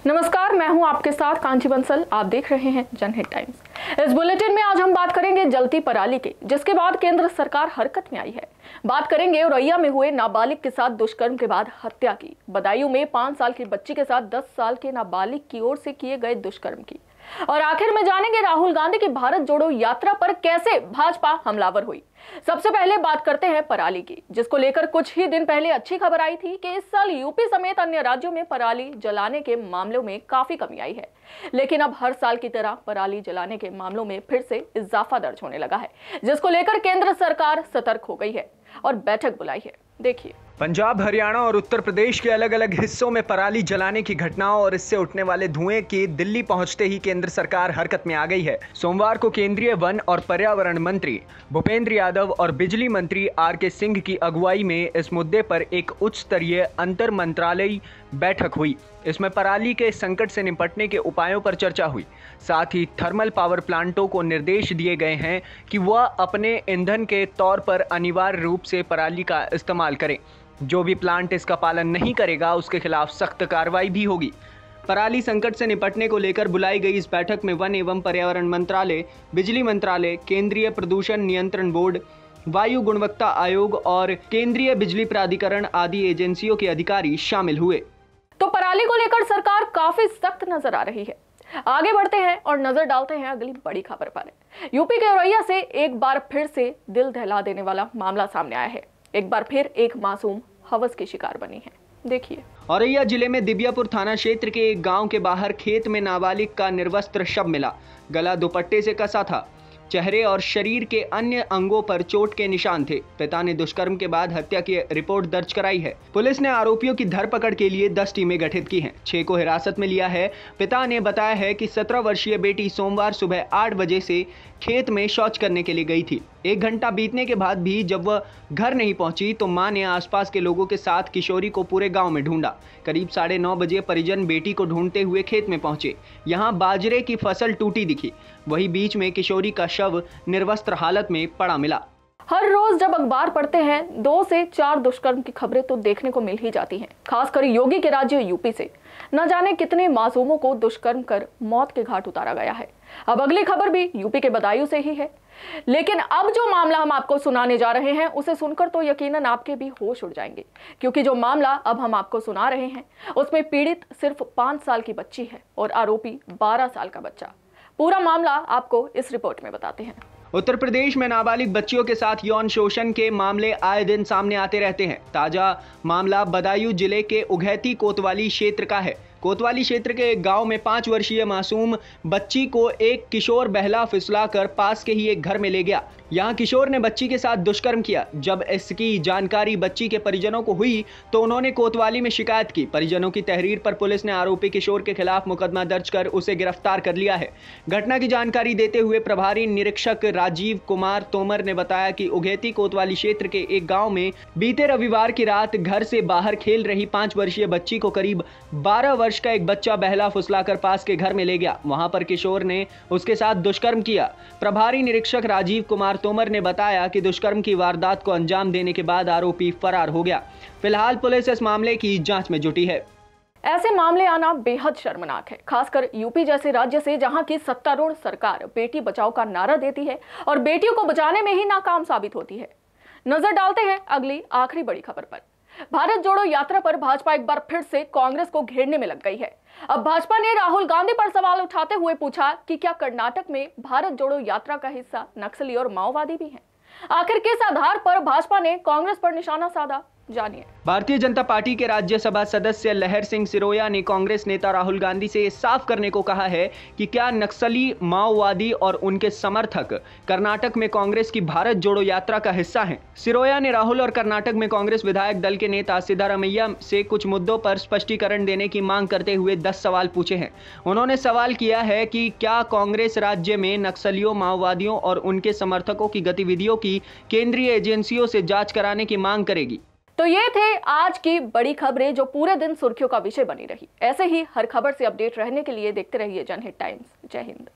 नमस्कार, मैं हूं आपके साथ कांची बंसल। आप देख रहे हैं जनहित टाइम्स। इस बुलेटिन में आज हम बात करेंगे जलती पराली की, जिसके बाद केंद्र सरकार हरकत में आई है। बात करेंगे औरैया में हुए नाबालिग के साथ दुष्कर्म के बाद हत्या की, बदायूं में 5 साल की बच्ची के साथ 10 साल के नाबालिग की ओर से किए गए दुष्कर्म की, और आखिर में जानेंगे राहुल गांधी की भारत जोड़ो यात्रा पर कैसे भाजपा हमलावर हुई। सबसे पहले बात करते हैं पराली की, जिसको लेकर कुछ ही दिन पहले अच्छी खबर आई थी कि इस साल यूपी समेत अन्य राज्यों में पराली जलाने के मामलों में काफी कमी आई है। लेकिन अब हर साल की तरह पराली जलाने के मामलों में फिर से इजाफा दर्ज होने लगा है, जिसको लेकर केंद्र सरकार सतर्क हो गई है और बैठक बुलाई है। देखिए, पंजाब, हरियाणा और उत्तर प्रदेश के अलग अलग हिस्सों में पराली जलाने की घटनाओं और इससे उठने वाले धुएं की दिल्ली पहुंचते ही केंद्र सरकार हरकत में आ गई है। सोमवार को केंद्रीय वन और पर्यावरण मंत्री भूपेंद्र यादव और बिजली मंत्री आर.के. सिंह की अगुवाई में इस मुद्दे पर एक उच्च स्तरीय अंतर मंत्रालयी बैठक हुई। इसमें पराली के संकट से निपटने के उपायों पर चर्चा हुई। साथ ही थर्मल पावर प्लांटों को निर्देश दिए गए हैं कि वह अपने ईंधन के तौर पर अनिवार्य रूप से पराली का इस्तेमाल करें। जो भी प्लांट इसका पालन नहीं करेगा उसके खिलाफ सख्त कार्रवाई भी होगी। पराली संकट से निपटने को लेकर बुलाई गई इस बैठक में वन एवं पर्यावरण मंत्रालय, बिजली मंत्रालय, केंद्रीय प्रदूषण नियंत्रण बोर्ड, वायु गुणवत्ता आयोग और केंद्रीय बिजली प्राधिकरण आदि एजेंसियों के अधिकारी शामिल हुए। तो पराली को लेकर सरकार काफी सख्त नजर आ रही है। आगे बढ़ते हैं और नजर डालते हैं अगली बड़ी खबर पर। यूपी के औरैया से एक बार फिर से दिल दहला देने वाला मामला सामने आया है। एक बार फिर एक मासूम हवस की शिकार बनी है। देखिए, औरैया जिले में दिबियापुर थाना क्षेत्र के एक गांव के बाहर खेत में नाबालिग का निर्वस्त्र शव मिला। गला दुपट्टे से कसा था। चेहरे और शरीर के अन्य अंगों पर चोट के निशान थे। पिता ने दुष्कर्म के बाद हत्या की रिपोर्ट दर्ज कराई है। पुलिस ने आरोपियों की धरपकड़ के लिए 10 टीमें गठित की हैं। 6 को हिरासत में लिया है। पिता ने बताया है कि 17 वर्षीय बेटी सोमवार सुबह 8 बजे से खेत में शौच करने के लिए गई थी। 1 घंटा बीतने के बाद भी जब वह घर नहीं पहुंची तो मां ने आसपास के लोगों के साथ किशोरी को पूरे गांव में ढूंढा। करीब 9:30 बजे परिजन बेटी को ढूंढते हुए खेत में पहुंचे। यहां बाजरे की फसल टूटी दिखी। वही बीच में किशोरी का शव निर्वस्त्र हालत में पड़ा मिला। हर रोज जब अखबार पढ़ते हैं 2 से 4 दुष्कर्म की खबरें तो देखने को मिल ही जाती हैं, खासकर योगी के राज्य यूपी से। न जाने कितने मासूमों को दुष्कर्म कर मौत के घाट उतारा गया है। अब अगली खबर भी यूपी के बदायूं से ही है। लेकिन अब जो मामला हम आपको सुनाने जा रहे हैं उसे सुनकर तो यकीनन आपके भी होश उड़ जाएंगे, क्योंकि जो मामला अब हम आपको सुना रहे हैं उसमें पीड़ित सिर्फ 5 साल की बच्ची है और आरोपी 12 साल का बच्चा। पूरा मामला आपको इस रिपोर्ट में बताते हैं। उत्तर प्रदेश में नाबालिग बच्चियों के साथ यौन शोषण के मामले आए दिन सामने आते रहते हैं। ताजा मामला बदायूं जिले के उघैती कोतवाली क्षेत्र का है। कोतवाली क्षेत्र के एक गांव में 5 वर्षीय मासूम बच्ची को एक किशोर बहला फिसलाकर पास के ही एक घर में ले गया। यहां किशोर ने बच्ची के साथ दुष्कर्म किया। जब इसकी जानकारी बच्ची के परिजनों को हुई तो उन्होंने कोतवाली में शिकायत की। परिजनों की तहरीर पर पुलिस ने आरोपी किशोर के खिलाफ मुकदमा दर्ज कर उसे गिरफ्तार कर लिया है। घटना की जानकारी देते हुए प्रभारी निरीक्षक राजीव कुमार तोमर ने बताया कि उघैती कोतवाली क्षेत्र के एक गाँव में बीते रविवार की रात घर से बाहर खेल रही 5 वर्षीय बच्ची को करीब 12 वर्ष का एक बच्चा बहला फुसलाकर पास के घर में ले गया। वहां पर किशोर ने उसके साथ दुष्कर्म किया। प्रभारी निरीक्षक राजीव कुमार तोमर ने बताया कि दुष्कर्म की वारदात को अंजाम देने के बाद आरोपी फरार हो गया। फिलहाल पुलिस इस मामले की जांच में जुटी है। ऐसे मामले आना बेहद शर्मनाक है, खासकर यूपी जैसे राज्य से, जहां की सत्तारूढ़ सरकार बेटी बचाओ का नारा देती है और बेटियों को बचाने में ही नाकाम साबित होती है। नजर डालते हैं अगली आखिरी बड़ी खबर पर। भारत जोड़ो यात्रा पर भाजपा एक बार फिर से कांग्रेस को घेरने में लग गई है। अब भाजपा ने राहुल गांधी पर सवाल उठाते हुए पूछा कि क्या कर्नाटक में भारत जोड़ो यात्रा का हिस्सा नक्सली और माओवादी भी हैं? आखिर किस आधार पर भाजपा ने कांग्रेस पर निशाना साधा, जानिए। भारतीय जनता पार्टी के राज्यसभा सदस्य लहर सिंह सिरोया ने कांग्रेस नेता राहुल गांधी से साफ करने को कहा है कि क्या नक्सली, माओवादी और उनके समर्थक कर्नाटक में कांग्रेस की भारत जोड़ो यात्रा का हिस्सा हैं। सिरोया ने राहुल और कर्नाटक में कांग्रेस विधायक दल के नेता सिद्धारमैया से कुछ मुद्दों पर स्पष्टीकरण देने की मांग करते हुए 10 सवाल पूछे हैं। उन्होंने सवाल किया है कि क्या कांग्रेस राज्य में नक्सलियों, माओवादियों और उनके समर्थकों की गतिविधियों की केंद्रीय एजेंसियों से जांच कराने की मांग करेगी। तो ये थे आज की बड़ी खबरें जो पूरे दिन सुर्खियों का विषय बनी रही। ऐसे ही हर खबर से अपडेट रहने के लिए देखते रहिए जनहित टाइम्स। जय हिंद।